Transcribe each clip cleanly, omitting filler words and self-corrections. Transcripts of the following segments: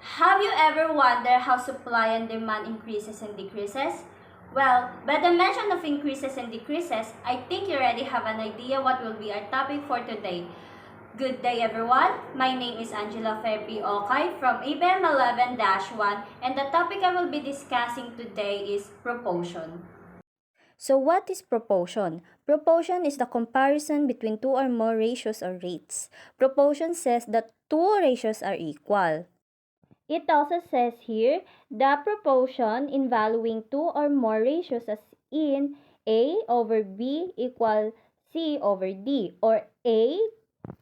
Have you ever wondered how supply and demand increases and decreases? Well, by the mention of increases and decreases, I think you already have an idea what will be our topic for today. Good day everyone, my name is Angela Fepi Okay from ABM 11-1 and the topic I will be discussing today is proportion. So what is proportion? Proportion is the comparison between two or more ratios or rates. Proportion says that two ratios are equal. It also says here the proportion in valuing two or more ratios as in A over B equals C over D or A,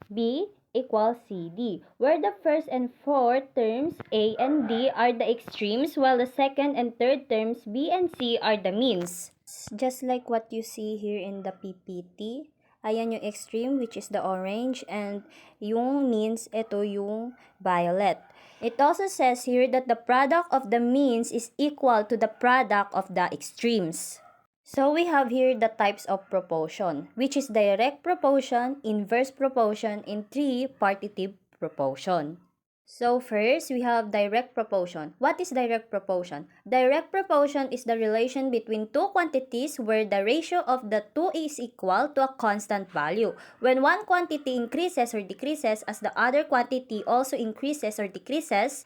B equals CD, where the first and fourth terms A and D are the extremes while the second and third terms B and C are the means. Just like what you see here in the PPT, ayan yung extreme which is the orange and yung means, ito yung violet. It also says here that the product of the means is equal to the product of the extremes. So we have here the types of proportion, which is direct proportion, inverse proportion, and tripartite proportion. So first, we have direct proportion. What is direct proportion? Direct proportion is the relation between two quantities where the ratio of the two is equal to a constant value. When one quantity increases or decreases as the other quantity also increases or decreases,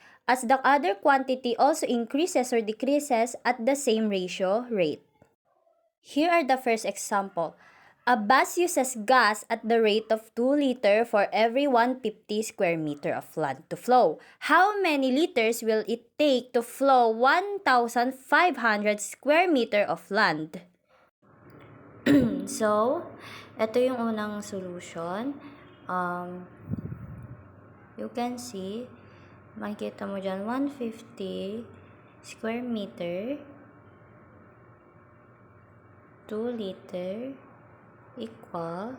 at the same ratio rate. Here are the first example. A bus uses gas at the rate of 2 liters for every 150 square meter of land to flow. How many liters will it take to flow 1,500 square meter of land? So, ito yung unang solution. You can see, makikita mo dyan, 150 square meter, 2 liter, equal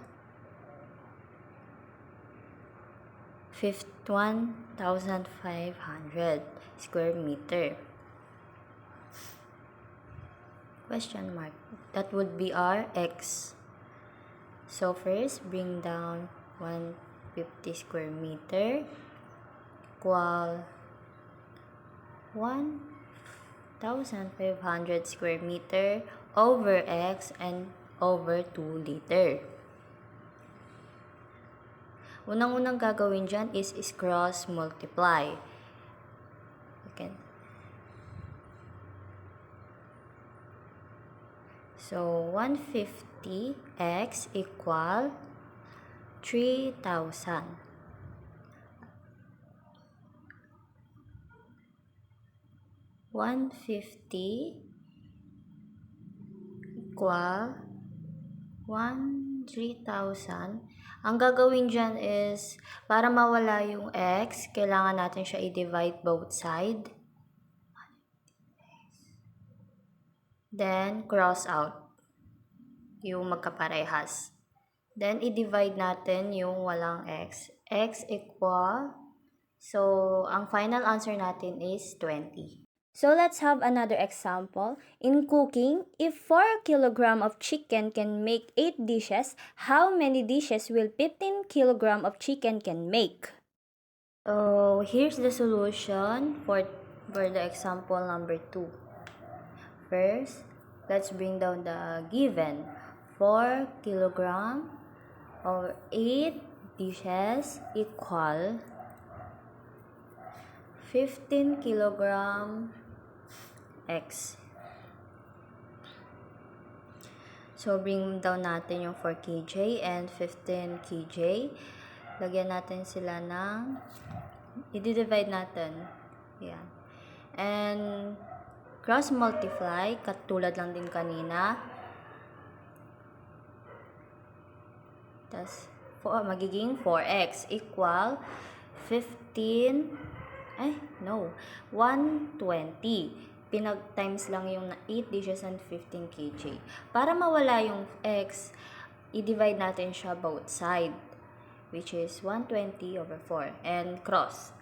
1,500 square meter. Question mark. That would be our x. So first, bring down 150 square meter equal 1,500 square meter over x and over 2 liter. Unang-unang gagawin dyan is cross multiply. Okay. So 150x equal 3,000. 150 equal 3,000. Ang gagawin dyan is, para mawala yung x, kailangan natin siya i-divide both side. Then, cross out yung magkaparehas. Then, i-divide natin yung walang x. X equal, so, ang final answer natin is 20. So let's have another example. In cooking, if 4 kg of chicken can make 8 dishes, how many dishes will 15 kg of chicken can make? So here's the solution for the example number 2. First, let's bring down the given. 4 kg of 8 dishes equal 15 kg x. So, bring down natin yung 4 kg and 15 kg. Lagyan natin sila ng, i-divide natin. Yan. And, cross multiply, katulad lang din kanina. Tapos, magiging 4x equal 120. Pinag-times lang yung 8 dishes and 15 kg. Para mawala yung x, i-divide natin siya both side, which is 120 over 4. And cross.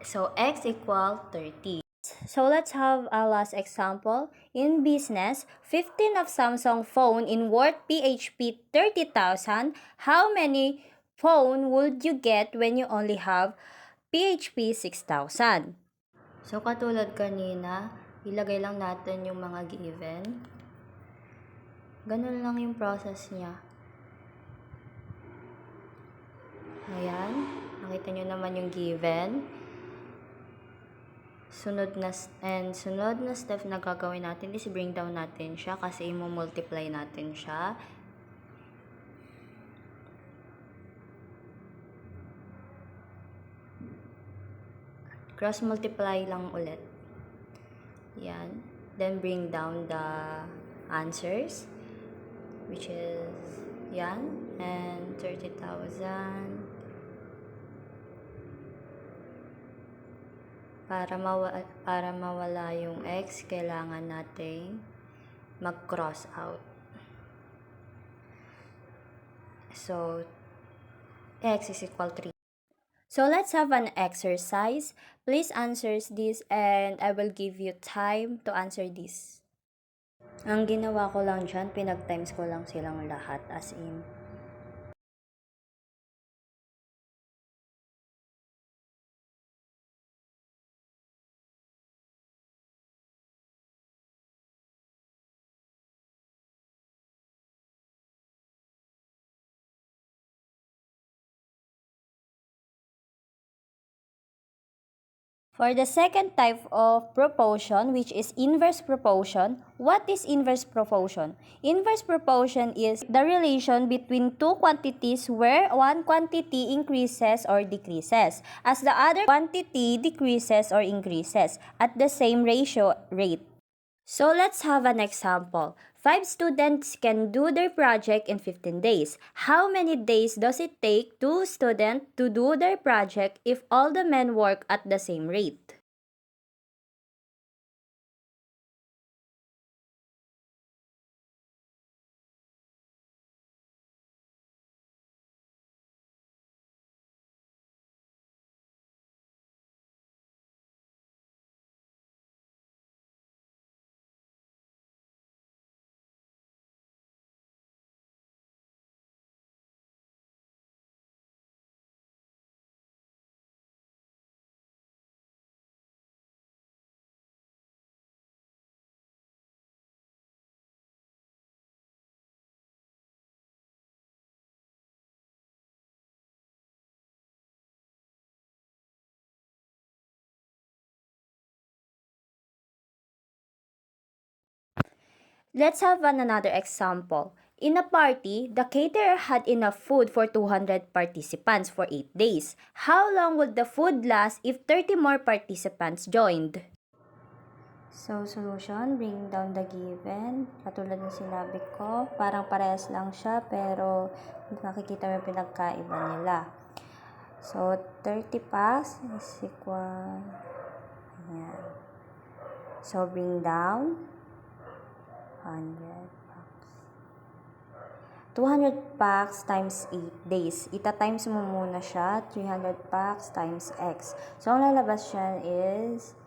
So, x equal 30. So, let's have a last example. In business, 15 of Samsung phone in worth PHP 30,000. How many phone would you get when you only have PHP 6000. So, katulad kanina, ilagay lang natin yung mga given. Ganun lang yung process niya. Ayan. Nakita nyo naman yung given. Sunod na step na gagawin natin is bring down natin siya kasi i-multiply natin siya. Cross multiply lang ulit. Yan. Then bring down the answers, which is yan, and 30,000. Para mawala yung x, kailangan nating mag-cross out. So, x is equal 3. So, let's have an exercise. Please answer this and I will give you time to answer this. Ang ginawa ko lang dyan, pinag-times ko lang silang lahat as in. For the second type of proportion, which is inverse proportion, what is inverse proportion? Inverse proportion is the relation between two quantities where one quantity increases or decreases, as the other quantity decreases or increases at the same rate. So let's have an example. 5 students can do their project in 15 days. How many days does it take 2 students to do their project if all the men work at the same rate? Let's have another example. In a party, the caterer had enough food for 200 participants for 8 days. How long would the food last if 30 more participants joined? So, solution, bring down the given. Katulad ng sinabi ko, parang parehas lang siya pero nakikita mo yung pinagkaiba nila. So, 30 packs is equal, ayan. So, bring down 100 packs. 200 packs times 8 days. Ita-times mo muna siya, 300 packs times x. So, ang lalabas siya is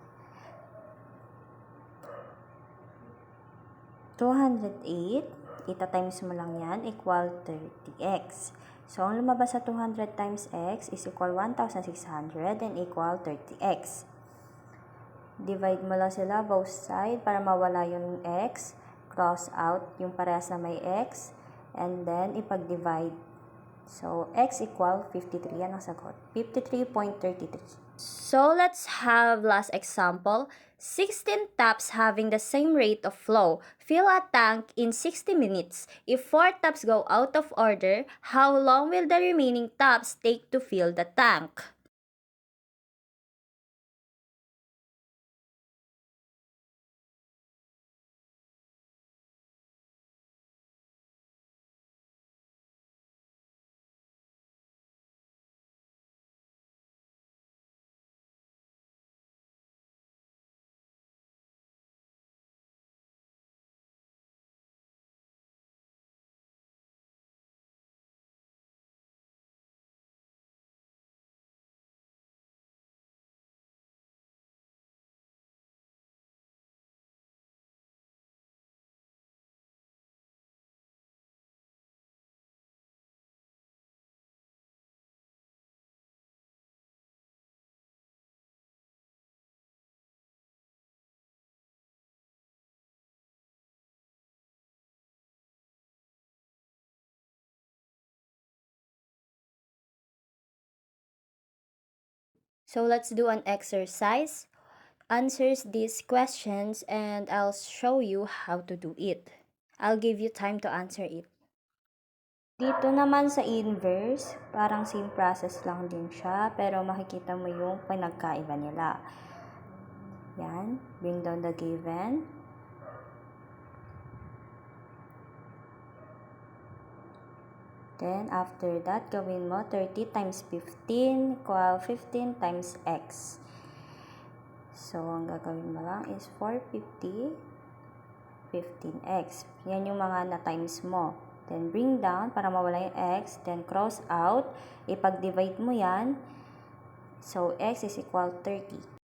208, ita-times mo lang yan, equal 30x. So, ang lumabas sa 200 times x is equal 1,600 and equal 30x. Divide mo lang sila both side para mawala yung x. Cross out yung parehas na may x. And then, ipag-divide. So, x equal 53. Yan ang sagot. 53.33. So, let's have last example. 16 taps having the same rate of flow fill a tank in 60 minutes. If 4 taps go out of order, how long will the remaining taps take to fill the tank? So let's do an exercise. Answers these questions and I'll show you how to do it. I'll give you time to answer it. Dito naman sa inverse, parang same process lang din siya, pero makikita mo yung pinagkaiba nila. Yan, bring down the given. Then, after that, gawin mo 30 times 15 equal 15 times x. So, ang gagawin mo lang is 450, 15x. Yan yung mga na-times mo. Then, bring down para mawala yung x. Then, cross out. Ipag-divide mo yan. So, x is equal 30.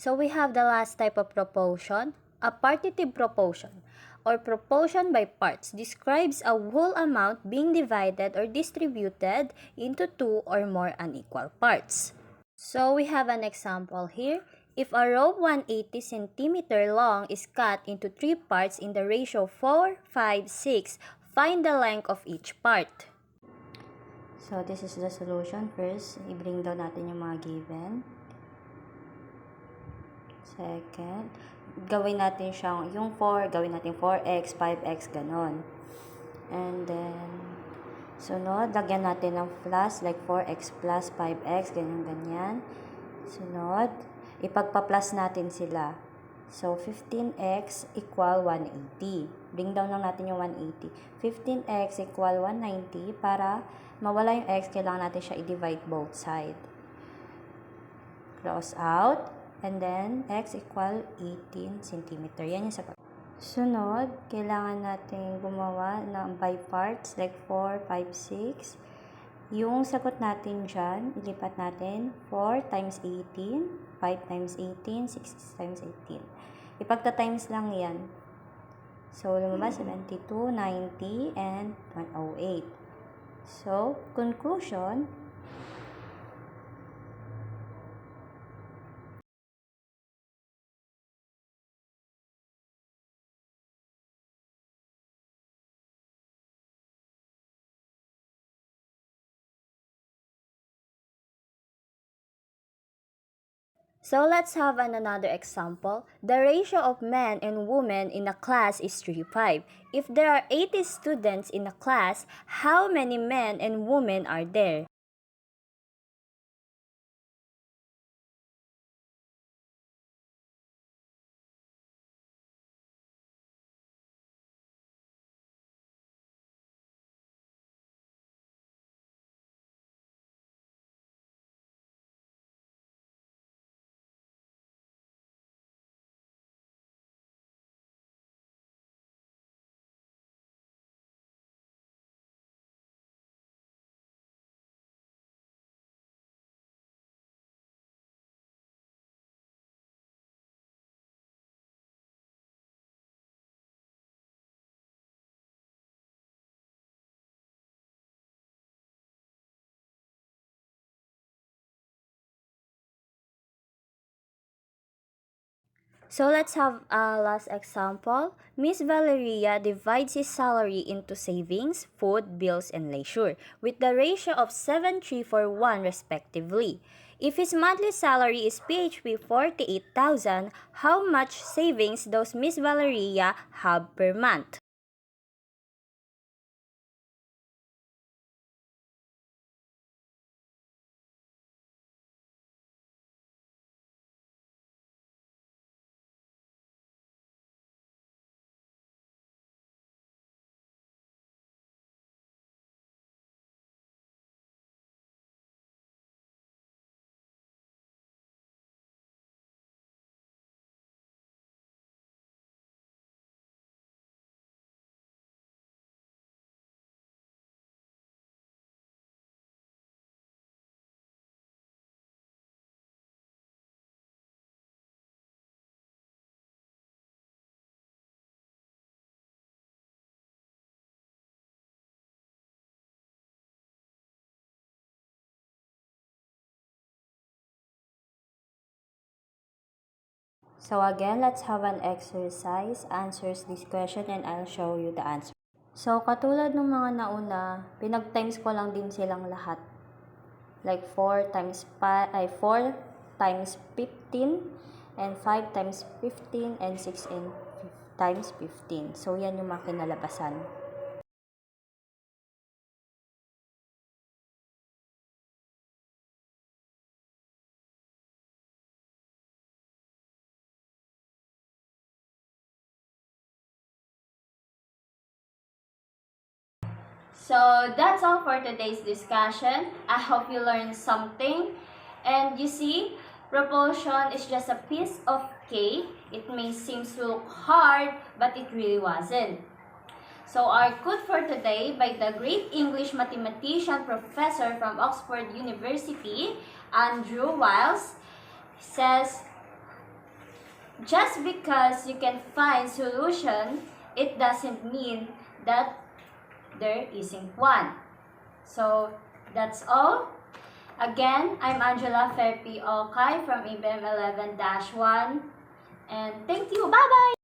So we have the last type of proportion, a partitive proportion, or proportion by parts, describes a whole amount being divided or distributed into two or more unequal parts. So we have an example here. If a rope 180 cm long is cut into 3 parts in the ratio 4, 5, 6, find the length of each part. So this is the solution. First, i-bring down natin yung mga given. Second, gawin natin siyang, yung 4, gawin natin 4x, 5x, ganon. And then, sunod, lagyan natin ng plus, like 4x plus 5x, ganyan-ganyan. Sunod, ipagpa-plus natin sila. So, 15x equal 180. Bring down lang natin yung 180. 15x equal 190. Para mawala yung x, kailangan natin siya i-divide both side. Cross out. And then, x equal 18 cm. Yan yung sagot. Sunod, kailangan natin gumawa ng by parts, like 4, 5, 6. Yung sagot natin dyan, ilipat natin 4 times 18, 5 times 18, 6 times 18. Ipagta-times lang yan. So, lumabas 72, 90, and 108. So, conclusion, so let's have another example. The ratio of men and women in a class is 3:5. If there are 80 students in a class, how many men and women are there? So let's have a last example. Miss Valeria divides his salary into savings, food, bills, and leisure with the ratio of 7:3 for 1 respectively. If his monthly salary is PHP 48,000, how much savings does Miss Valeria have per month? So again, let's have an exercise. Answers this question and I'll show you the answer. So katulad ng mga nauna, pinag-times ko lang din silang lahat. Like 4 times 15 and 5 times 15 and 6 times 15. So yan yung mga kinalabasan. So that's all for today's discussion. I hope you learned something. And you see, proportion is just a piece of cake. It may seem to look hard, but it really wasn't. So our quote for today by the great English mathematician professor from Oxford University, Andrew Wiles, says, "Just because you can find solution, it doesn't mean that there isn't one." So that's all. Again, I'm Angela Ferpi Okay from ABM 11-1. And thank you. Bye-bye!